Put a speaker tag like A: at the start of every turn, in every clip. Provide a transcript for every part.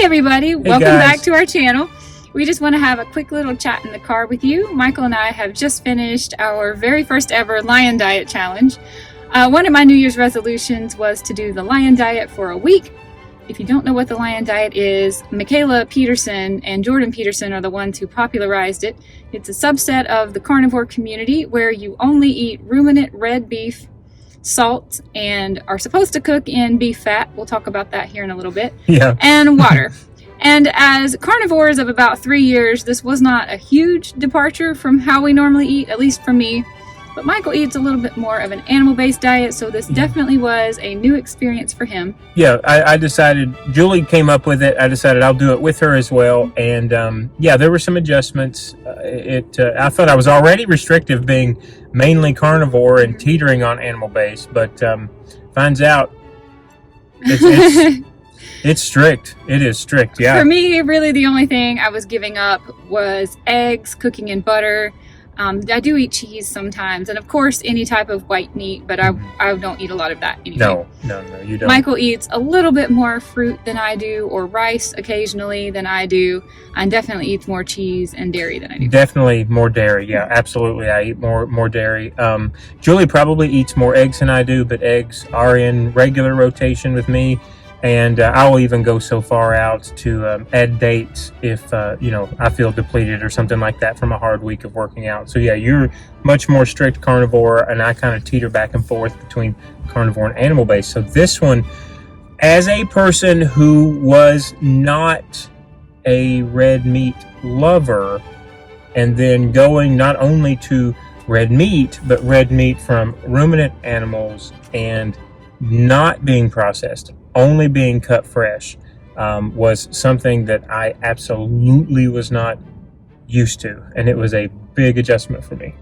A: everybody, welcome
B: guys.
A: back to our channel. We just want to have a quick little chat in the car with you. Michael and I have just finished our very first ever Lion Diet Challenge. One of my New Year's resolutions was to do the Lion Diet for a week. If you don't know what the Lion Diet is, Michaela Peterson and Jordan Peterson are the ones who popularized it. It's a subset of the carnivore community where you only eat ruminant red beef, salt, and are supposed to cook in beef fat. We'll talk about that here in a little bit.
B: Yeah.
A: And water. And as carnivores of about 3 years, this was not a huge departure from how we normally eat, at least for me. But Michael eats a little bit more of an animal-based diet, so this definitely was a new experience for him.
B: Yeah, I decided, Julie came up with it. I decided I'll do it with her as well. And yeah, there were some adjustments. I thought I was already restrictive being mainly carnivore and teetering on animal-based, but finds out it's strict. It is strict, yeah.
A: For me, really the only thing I was giving up was eggs, cooking in butter. I do eat cheese sometimes, and of course any type of white meat, but I don't eat a lot of that anyway.
B: No, you don't.
A: Michael eats a little bit more fruit than I do, or rice occasionally than I do, and definitely eats more cheese and dairy than I do.
B: Definitely more dairy, yeah, absolutely. I eat more dairy. Julie probably eats more eggs than I do, but eggs are in regular rotation with me. And I'll even go so far out to add dates if, I feel depleted or something like that from a hard week of working out. So, yeah, you're much more strict carnivore, and I kind of teeter back and forth between carnivore and animal-based. So this one, as a person who was not a red meat lover, and then going not only to red meat, but red meat from ruminant animals and not being processed, only being cut fresh, was something that I absolutely was not used to, and it was a big adjustament for me.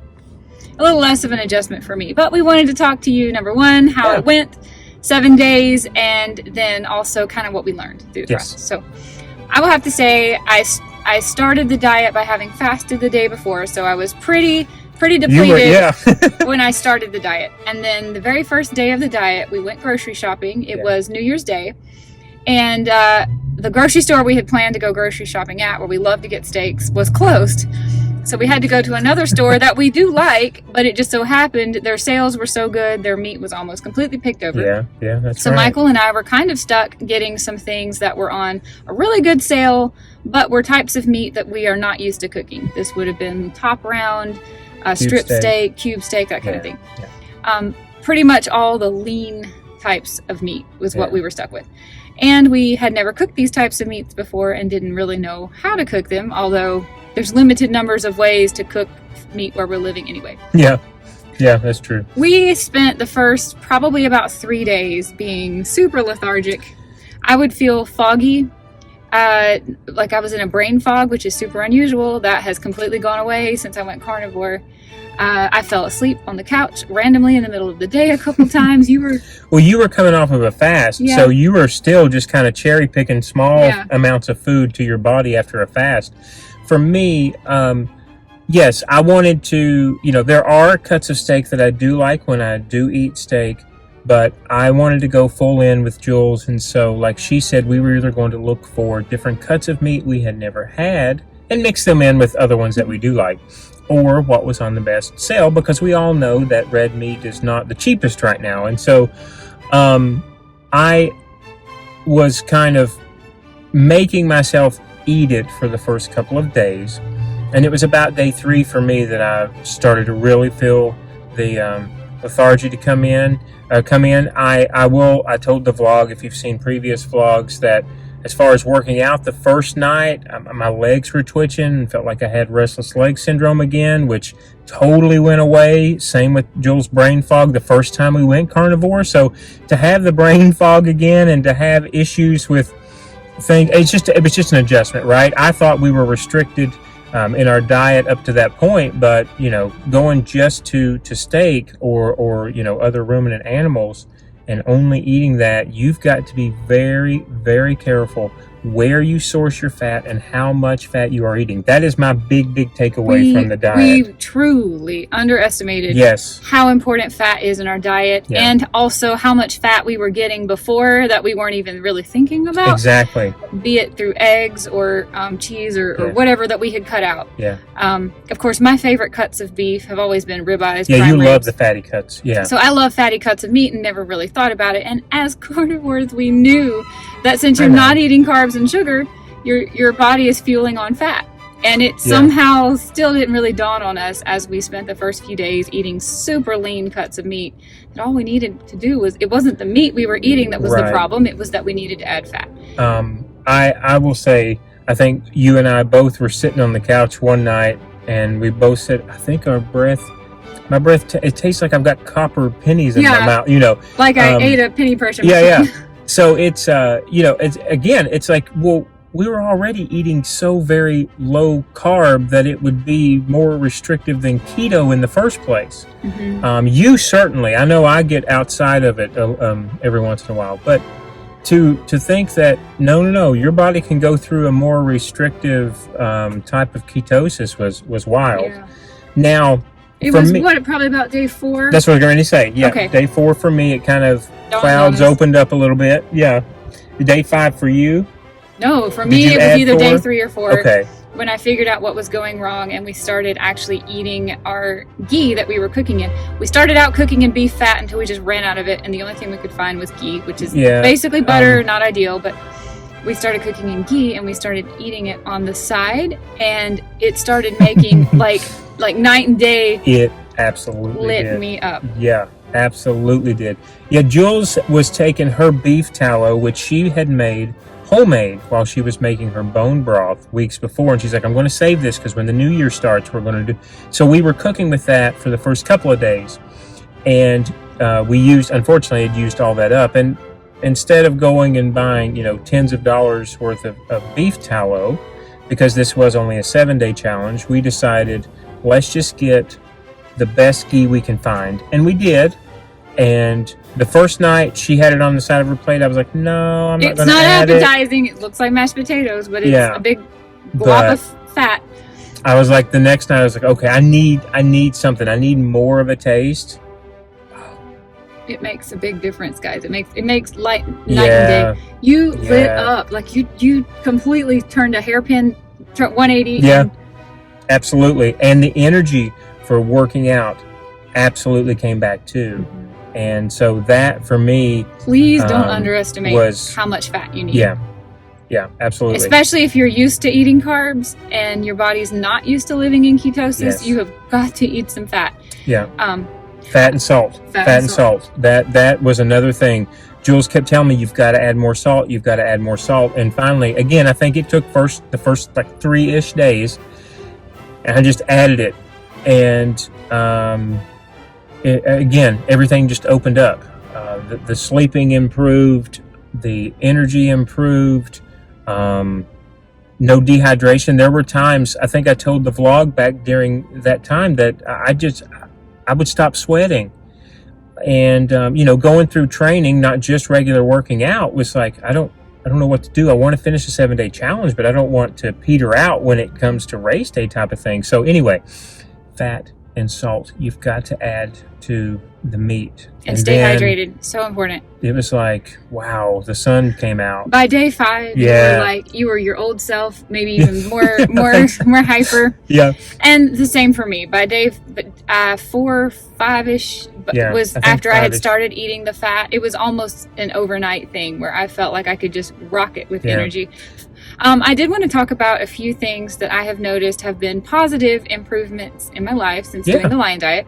A: A little less of an adjustment for me, but we wanted to talk to you, number one, how it went, 7 days, and then also kind of what we learned through the process. So I will have to say I started the diet by having fasted the day before, so I was pretty depleted when I started the diet. And then the very first day of the diet, we went grocery shopping. It was New Year's Day. And the grocery store we had planned to go grocery shopping at, where we love to get steaks, was closed. So we had to go to another store that we do like, but it just so happened their sales were so good, their meat was almost completely picked over.
B: Yeah, that's
A: so
B: right.
A: Michael and I were kind of stuck getting some things that were on a really good sale, but were types of meat that we are not used to cooking. This would have been top round, strip steak, cube steak, that kind of thing. Yeah. Pretty much all the lean types of meat was what we were stuck with. And we had never cooked these types of meats before and didn't really know how to cook them, although there's limited numbers of ways to cook meat where we're living anyway. Yeah,
B: that's true.
A: We spent the first probably about 3 days being super lethargic. I would feel foggy, like I was in a brain fog, which is super unusual. That has completely gone away since I went carnivore. I fell asleep on the couch randomly in the middle of the day a couple times. You were coming off of a fast, so you were still just kind of cherry picking small amounts of food to your body after a fast. For me, yes, I wanted to, there are cuts of steak that I do like when I do eat steak, but I wanted to go full in with Jules. And so, like she said, we were either going to look for different cuts of meat we had never had and mix them in with other ones that we do like, or what was on the best sale, because we all know that red meat is not the cheapest right now. And so I was kind of making myself eat it for the first couple of days, and it was about day 3 for me that I started to really feel the lethargy to come in. I told the vlog, if you've seen previous vlogs, that as far as working out, the first night my legs were twitching and felt like I had restless leg syndrome again, which totally went away. Same with Jules' brain fog the first time we went carnivore. So to have the brain fog again and to have issues with things, it was just an adjustment, right? I thought we were restricted in our diet up to that point, but going just to steak or other ruminant animals and only eating that, you've got to be very, very careful
B: where you source your fat and how much fat you are eating. That is my big takeaway from the diet.
A: We truly underestimated
B: Yes.
A: how important fat is in our diet,
B: Yeah.
A: and also how much fat we were getting before that we weren't even really thinking about.
B: Exactly.
A: Be it through eggs or cheese or whatever that we had cut out.
B: Yeah.
A: Of course, my favorite cuts of beef have always been ribeyes.
B: Yeah, you
A: prime
B: love
A: ribs.
B: the fatty cuts. Yeah.
A: So I love fatty cuts of meat and never really thought about it. And as carnivores, we knew that since you're not eating carbs and sugar, your body is fueling on fat. And it somehow still didn't really dawn on us as we spent the first few days eating super lean cuts of meat, that all we needed to do was, it wasn't the meat we were eating that was the problem, it was that we needed to add fat.
B: I will say, I think you and I both were sitting on the couch one night and we both said, I think my breath, it tastes like I've got copper pennies in my mouth,
A: Like I ate a penny pressure
B: machine. Yeah. So it's, it's like, well, we were already eating so very low carb that it would be more restrictive than keto in the first place. Mm-hmm. You certainly, I know I get outside of it every once in a while, but to think that no, your body can go through a more restrictive type of ketosis was wild. Yeah. Now,
A: it was probably about day 4?
B: That's what I was going to say. Yeah, okay. Day 4 for me, it kind of clouds opened up a little bit. Yeah, day 5 for you.
A: No, for me it was either day 3 or 4.
B: Okay.
A: When I figured out what was going wrong and we started actually eating our ghee that we were cooking in. We started out cooking in beef fat until we just ran out of it, and the only thing we could find was ghee, which is basically butter, not ideal, but we started cooking in ghee and we started eating it on the side, and it started making like night and day.
B: It absolutely
A: lit me up.
B: Yeah, absolutely did. Yeah, Jules was taking her beef tallow, which she had made homemade while she was making her bone broth weeks before, and she's like, I'm going to save this because when the new year starts, we're going to do. So we were cooking with that for the first couple of days, and unfortunately had used all that up, and instead of going and buying tens of dollars worth of beef tallow, because this was only a 7-day challenge, we decided, let's just get the best ghee we can find, and we did. And the first night she had it on the side of her plate, I was like, no, I'm not going to add it.
A: It's not appetizing. It looks like mashed potatoes, but it's a big blob of fat.
B: I was like, the next night I was like, okay, I need something. I need more of a taste.
A: It makes a big difference, guys. It makes night and day. You lit up, like you completely turned a hairpin 180.
B: Yeah, absolutely. And the energy for working out absolutely came back too. Mm-hmm. And so that for me,
A: please don't underestimate how much fat you need.
B: Yeah, absolutely.
A: Especially if you're used to eating carbs and your body's not used to living in ketosis, you have got to eat some fat.
B: Yeah. Fat and salt. Fat and salt. That was another thing. Jules kept telling me, you've got to add more salt. You've got to add more salt. And finally, again, I think it took the first like 3-ish days, and I just added it, and again, everything just opened up. The sleeping improved, the energy improved, no dehydration. There were times, I think I told the vlog back during that time, that I would stop sweating. And, going through training, not just regular working out, was like, I don't know what to do. I want to finish a 7-day challenge, but I don't want to peter out when it comes to race day type of thing. So anyway, fat and salt, you've got to add to the meat.
A: And stay hydrated. So important.
B: It was like, wow, the sun came out.
A: By day 5, you were your old self, maybe even more hyper.
B: Yeah.
A: And the same for me. By day 4, 5-ish, was after I had started eating the fat. It was almost an overnight thing where I felt like I could just rock it with energy. I did want to talk about a few things that I have noticed have been positive improvements in my life since doing the Lion Diet.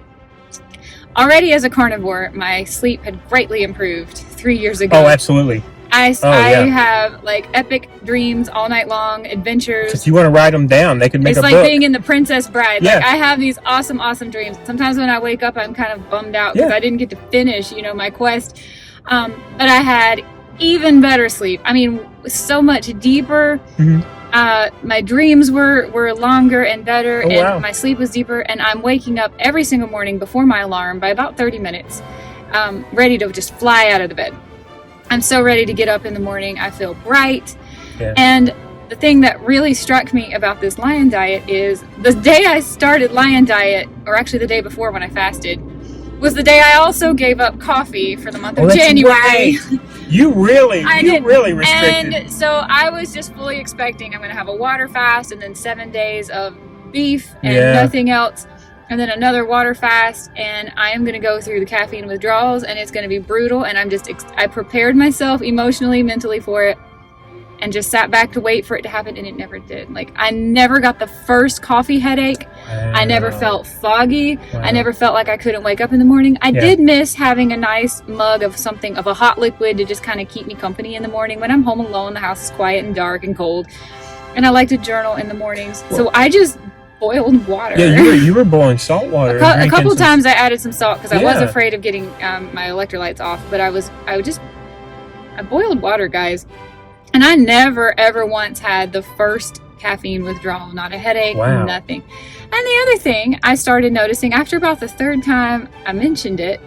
A: Already as a carnivore, my sleep had greatly improved 3 years ago.
B: Oh, absolutely.
A: I have like epic dreams all night long, adventures.
B: If you want to write them down, they could make a book.
A: It's like being in The Princess Bride. Yeah. Like I have these awesome dreams. Sometimes when I wake up, I'm kind of bummed out because I didn't get to finish, my quest. But I had even better sleep. I mean, so much deeper. Mm-hmm. My dreams were longer and better, my sleep was deeper, and I'm waking up every single morning before my alarm by about 30 minutes, ready to just fly out of the bed. I'm so ready to get up in the morning. I feel bright.
B: Yeah.
A: And the thing that really struck me about this Lion Diet is the day I started Lion Diet, or actually the day before when I fasted, was the day I also gave up coffee for the month of January.
B: Right. You really restricted.
A: And so I was just fully expecting I'm going to have a water fast and then 7 days of beef and nothing else, and then another water fast, and I am going to go through the caffeine withdrawals, and it's going to be brutal. And I prepared myself emotionally, mentally for it, and just sat back to wait for it to happen, and it never did. Like, I never got the first coffee headache.
B: Wow.
A: I never felt foggy.
B: Wow.
A: I never felt like I couldn't wake up in the morning. I did miss having a nice mug of something, of a hot liquid, to just kind of keep me company in the morning. When I'm home alone, the house is quiet and dark and cold, and I like to journal in the mornings. So I just boiled water.
B: Yeah, you were boiling salt water.
A: A couple times I added some salt because I was afraid of getting my electrolytes off. But I boiled water, guys. And I never, ever once had the first caffeine withdrawal, not a headache, nothing. And the other thing I started noticing after about the third time I mentioned it,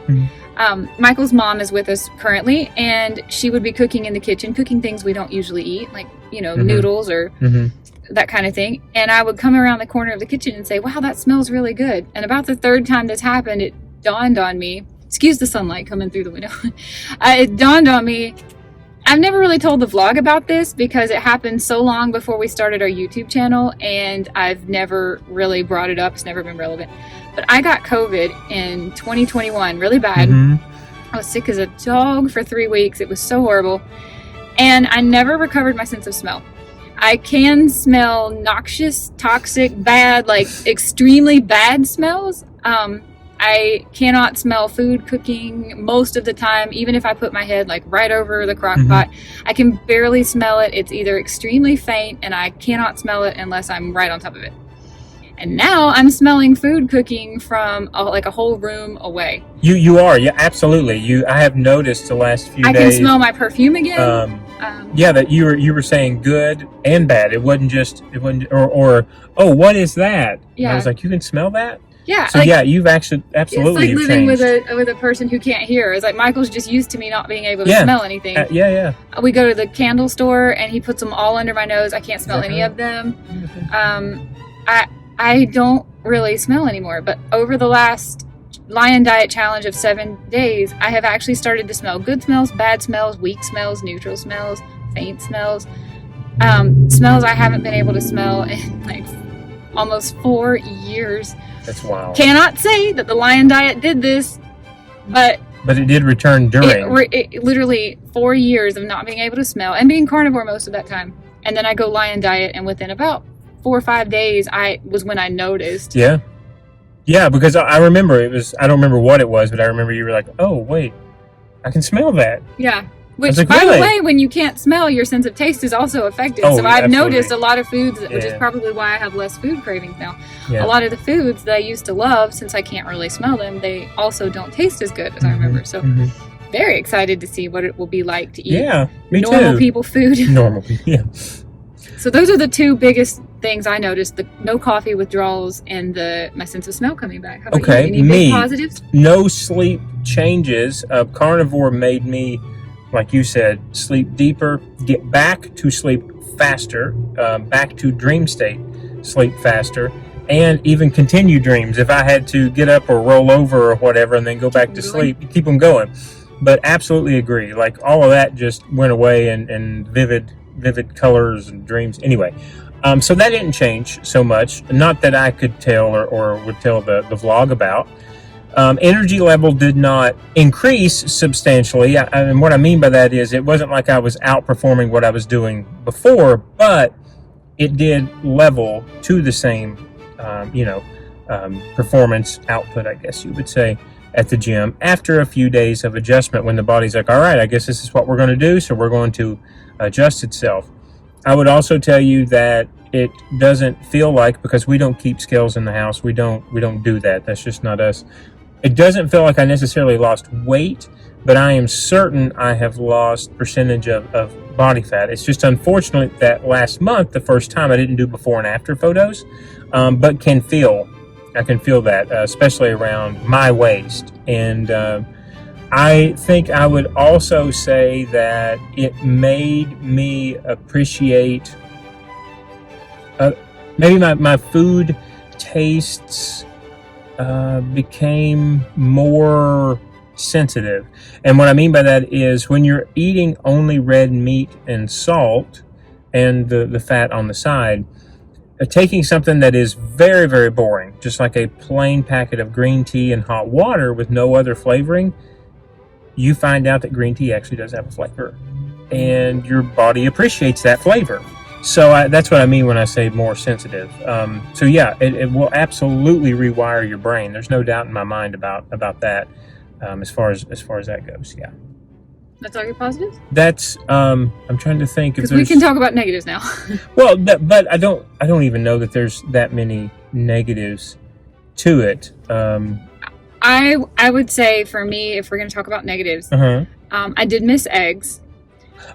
A: Michael's mom is with us currently, and she would be cooking in the kitchen, cooking things we don't usually eat, like, noodles or that kind of thing. And I would come around the corner of the kitchen and say, wow, that smells really good. And about the third time this happened, it dawned on me, excuse the sunlight coming through the window, it dawned on me, I've never really told the vlog about this because it happened so long before we started our YouTube channel, and I've never really brought it up. It's never been relevant. But I got COVID in 2021, really bad. I was sick as a dog for 3 weeks. It was so horrible. And I never recovered my sense of smell. I can smell noxious, toxic, bad, like extremely bad smells. I cannot smell food cooking most of the time, even if I put my head like right over the crock pot. I can barely smell it. It's either extremely faint, and I cannot smell it unless I'm right on top of it. And now I'm smelling food cooking from like a whole room away. You are, yeah, absolutely. I have noticed the last few days. I can smell my perfume again.
B: That you were saying good and bad. It wasn't or oh, what is that?
A: Yeah.
B: And I was like, you can smell that?
A: Yeah.
B: So you've actually absolutely.
A: It's like living with a person who can't hear. It's like Michael's just used to me not being able to smell anything. We go to the candle store and he puts them all under my nose. I can't smell any of them. I don't really smell anymore. But over the last Lion Diet challenge of 7 days, I have actually started to smell good smells, bad smells, weak smells, neutral smells, faint smells, smells I haven't been able to smell in like almost 4 years.
B: That's wild.
A: Cannot say that the Lion Diet did this, but
B: it did return during.
A: It literally 4 years of not being able to smell and being carnivore most of that time. And then I go Lion Diet, and within about 4 or 5 days, was when I noticed.
B: Yeah. Yeah, because I remember I don't remember what it was, but I remember you were like, oh, wait, I can smell that.
A: Yeah. Which, by the way, when you can't smell, your sense of taste is also affected. So I've noticed a lot of foods, which is probably why I have less food cravings now. Yeah. A lot of the foods that I used to love, since I can't really smell them, they also don't taste as good as I remember. So very excited to see what it will be like to eat normal people food.
B: Normal people, yeah.
A: So those are the two biggest things I noticed: the no coffee withdrawals and my sense of smell coming back. How about you? Any big positives?
B: No sleep changes. Carnivore made me, like you said, sleep deeper, get back to sleep faster, back to dream state, sleep faster, and even continue dreams. If I had to get up or roll over or whatever and then go back to sleep, keep them going. But absolutely agree. Like all of that just went away in vivid colors and dreams. Anyway, so that didn't change so much. Not that I could tell or would tell the vlog about. Energy level did not increase substantially. And what I mean by that is it wasn't like I was outperforming what I was doing before, but it did level to the same, performance output, I guess you would say, at the gym after a few days of adjustment when the body's like, all right, I guess this is what we're going to do, so we're going to adjust itself. I would also tell you that it doesn't feel like, because we don't keep scales in the house, we don't do that. That's just not us. It doesn't feel like I necessarily lost weight, but I am certain I have lost percentage of body fat. It's just unfortunate that last month, the first time, I didn't do before and after photos, but I can feel that, especially around my waist. And I think I would also say that it made me appreciate maybe my food tastes became more sensitive. And what I mean by that is when you're eating only red meat and salt and the fat on the side, taking something that is very, very boring, just like a plain packet of green tea and hot water with no other flavoring, you find out that green tea actually does have a flavor, and your body appreciates that flavor. So that's what I mean when I say more sensitive. So yeah, it will absolutely rewire your brain. There's no doubt in my mind about that. As far as that goes, yeah.
A: That's all your positives?
B: That's I'm trying to think if
A: because we can talk about negatives now.
B: Well, but I don't even know that there's that many negatives to it.
A: I would say for me, if we're going to talk about negatives, I did miss eggs.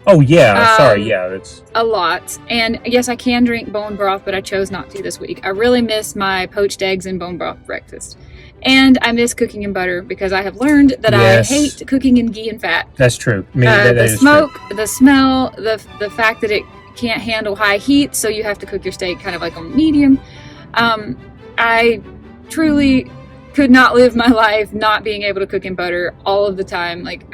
B: Oh yeah, sorry, yeah, that's
A: a lot. And yes, I can drink bone broth, but I chose not to this week. I really miss my poached eggs and bone broth breakfast. And I miss cooking in butter because I have learned that I hate cooking in ghee and fat.
B: That's true.
A: The smoke, the smell, the fact that it can't handle high heat, so you have to cook your steak kind of like on medium. I truly could not live my life not being able to cook in butter all of the time. Like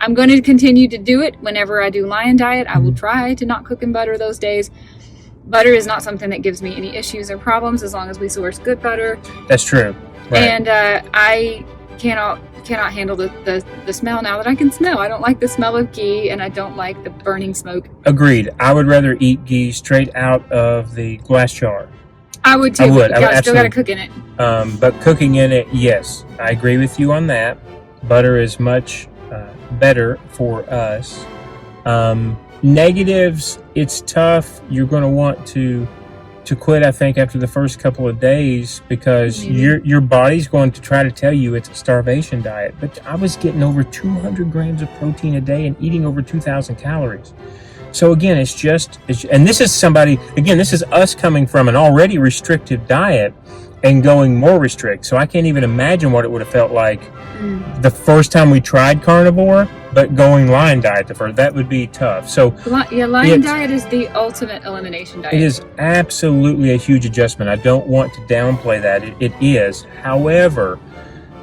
A: I'm going to continue to do it whenever I do Lion Diet. I will try to not cook in butter those days. Butter is not something that gives me any issues or problems as long as we source good butter.
B: That's true. Right.
A: And I cannot handle the smell now that I can smell. I don't like the smell of ghee, and I don't like the burning smoke.
B: Agreed. I would rather eat ghee straight out of the glass jar.
A: I would too.
B: I would.
A: You still got to cook in it.
B: But cooking in it, yes, I agree with you on that. Butter is much better for us. Negatives, it's tough. You're going to want to quit, I think, after the first couple of days because your body's going to try to tell you it's a starvation diet. But I was getting over 200 grams of protein a day and eating over 2,000 calories. So again, and this is us coming from an already restrictive diet and going more restrict. So I can't even imagine what it would have felt like the first time we tried carnivore, but going Lion Diet that would be tough. So
A: Lion Diet is the ultimate elimination diet.
B: It is absolutely a huge adjustment. I don't want to downplay that. It is. However,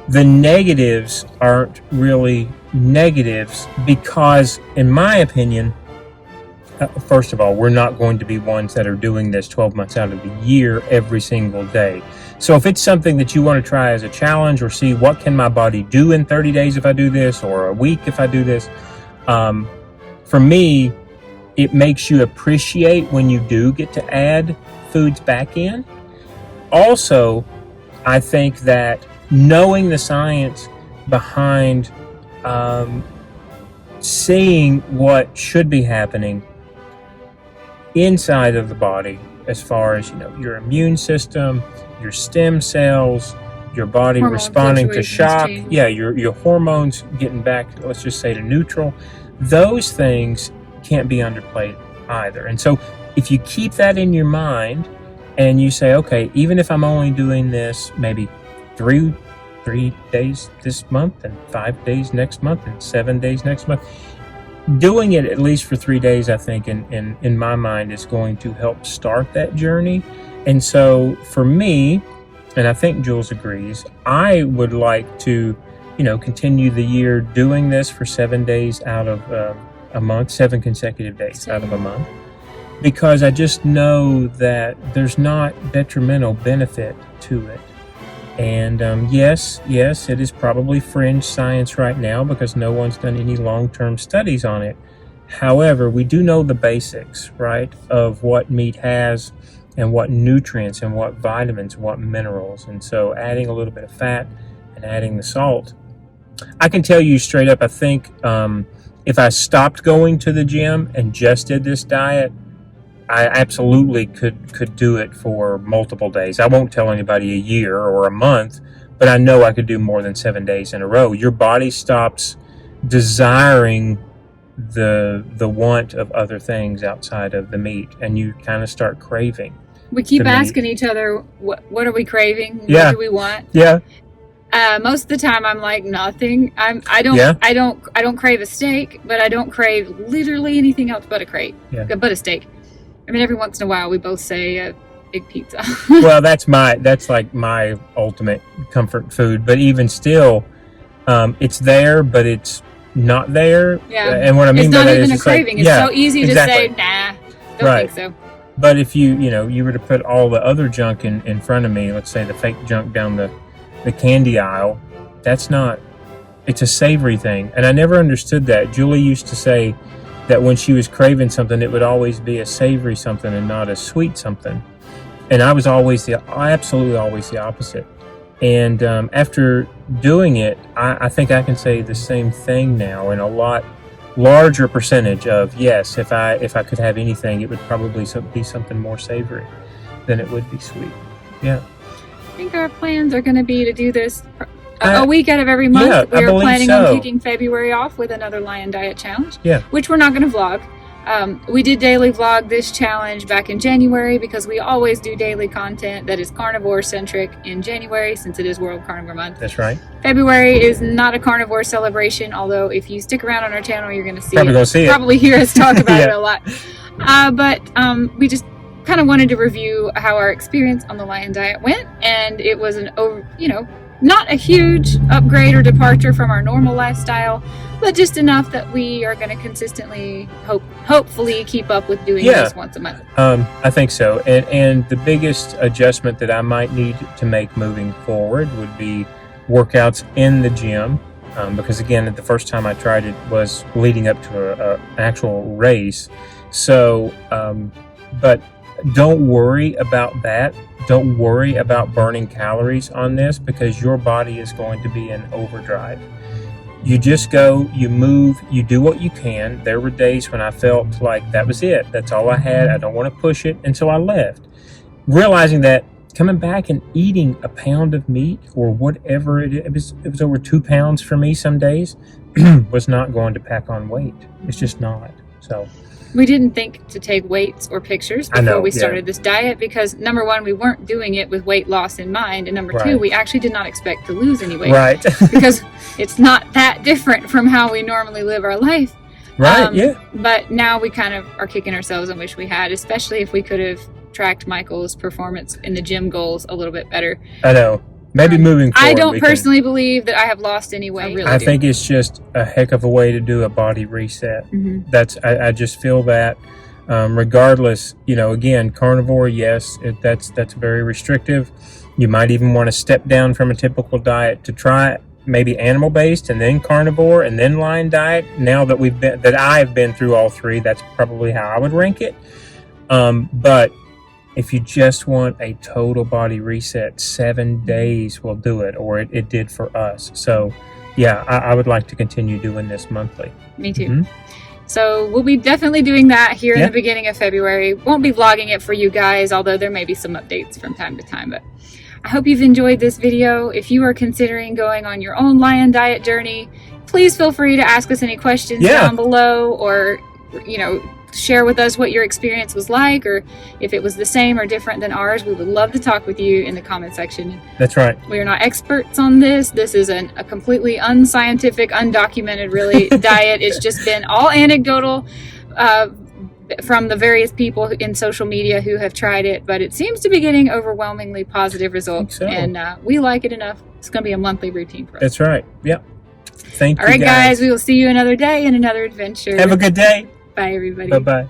B: the negatives aren't really negatives because, in my opinion, first of all, we're not going to be ones that are doing this 12 months out of the year every single day. So if it's something that you want to try as a challenge or see what can my body do in 30 days if I do this or a week if I do this, for me, it makes you appreciate when you do get to add foods back in. Also, I think that knowing the science behind seeing what should be happening inside of the body as far as your immune system, your stem cells, your body responding to shock, your hormones getting back, let's just say, to neutral, those things can't be underplayed either. And so if you keep that in your mind and you say, okay, even if I'm only doing this maybe 3 days this month and 5 days next month and 7 days next month, doing it at least for 3 days, I think in my mind is going to help start that journey. And so for me, and I think Jules agrees, I would like to, continue the year doing this for 7 days out of a month, 7 consecutive days out of a month, because I just know that there's not detrimental benefit to it. And yes, it is probably fringe science right now because no one's done any long-term studies on it. However, we do know the basics, right, of what meat has and what nutrients and what vitamins, what minerals. And so adding a little bit of fat and adding the salt, I can tell you straight up, I think if I stopped going to the gym and just did this diet, I absolutely could do it for multiple days. I won't tell anybody a year or a month, but I know I could do more than 7 days in a row. Your body stops desiring the want of other things outside of the meat, and you kind of start craving.
A: We keep asking each other, what are we craving?
B: Yeah.
A: What do we want?
B: Yeah.
A: Most of the time, I'm like nothing. I don't crave a steak, but I don't crave literally anything else but but a steak. I mean, every once in a while, we both say a big pizza.
B: Well, that's like my ultimate comfort food. But even still, it's there, but it's not there.
A: Yeah,
B: and what I mean
A: it's
B: by
A: not
B: that
A: even
B: is
A: a craving.
B: Like,
A: it's so easy to say, nah, don't think so.
B: But if you were to put all the other junk in front of me, let's say the fake junk down the candy aisle, that's not. It's a savory thing, and I never understood that. Julie used to say that when she was craving something, it would always be a savory something and not a sweet something. And I was absolutely always the opposite. And after doing it, I think I can say the same thing now in a lot larger percentage of, yes, if I could have anything, it would probably be something more savory than it would be sweet. Yeah.
A: I think our plans are going to be to do this a week out of every month.
B: Yeah,
A: we are planning on kicking February off with another Lion Diet challenge, which we're not going to vlog. We did daily vlog this challenge back in January because we always do daily content that is carnivore centric in January since it is World Carnivore Month.
B: That's right.
A: February is not a carnivore celebration, although if you stick around on our channel, you're going to
B: probably
A: hear us talk about it a lot. But we just kind of wanted to review how our experience on the Lion Diet went, and it was not a huge upgrade or departure from our normal lifestyle, but just enough that we are going to consistently, hopefully, keep up with doing this once a month.
B: I think so. And the biggest adjustment that I might need to make moving forward would be workouts in the gym. Because, again, the first time I tried it was leading up to an actual race. So, but don't worry about that. Don't worry about burning calories on this because your body is going to be in overdrive. You just go, you move, you do what you can. There were days when I felt like that was it. That's all I had. I don't want to push it until I left. Realizing that coming back and eating a pound of meat or whatever it was over 2 pounds for me some days, was not going to pack on weight. It's just not. So
A: we didn't think to take weights or pictures before we started this diet because, number one, we weren't doing it with weight loss in mind, and number two, we actually did not expect to lose any weight.
B: Right.
A: Because it's not that different from how we normally live our life.
B: Right,
A: But now we kind of are kicking ourselves and wish we had, especially if we could have tracked Michael's performance in the gym goals a little bit better.
B: I know. Maybe moving forward.
A: I don't personally believe that I have lost any weight.
B: I think it's just a heck of a way to do a body reset. Mm-hmm. I just feel that regardless, again, carnivore, yes, that's very restrictive. You might even want to step down from a typical diet to try maybe animal-based and then carnivore and then Lion Diet. Now that I've been through all three, that's probably how I would rank it. But if you just want a total body reset, 7 days will do it, or it did for us. So, yeah, I would like to continue doing this monthly.
A: Me too. Mm-hmm. So we'll be definitely doing that here in the beginning of February. Won't be vlogging it for you guys, although there may be some updates from time to time. But I hope you've enjoyed this video. If you are considering going on your own Lion Diet journey, please feel free to ask us any questions down below, or, share with us what your experience was like, or if it was the same or different than ours. We would love to talk with you in the comment section.
B: That's right.
A: We are not experts on this. This is a completely unscientific, undocumented, really, diet. It's just been all anecdotal from the various people in social media who have tried it, but it seems to be getting overwhelmingly positive results, and we like it enough. It's going to be a monthly routine for us.
B: That's right. Yep. Thank you,
A: all right, guys. We will see you another day in another adventure.
B: Have a good day.
A: Bye, everybody.
B: Bye-bye.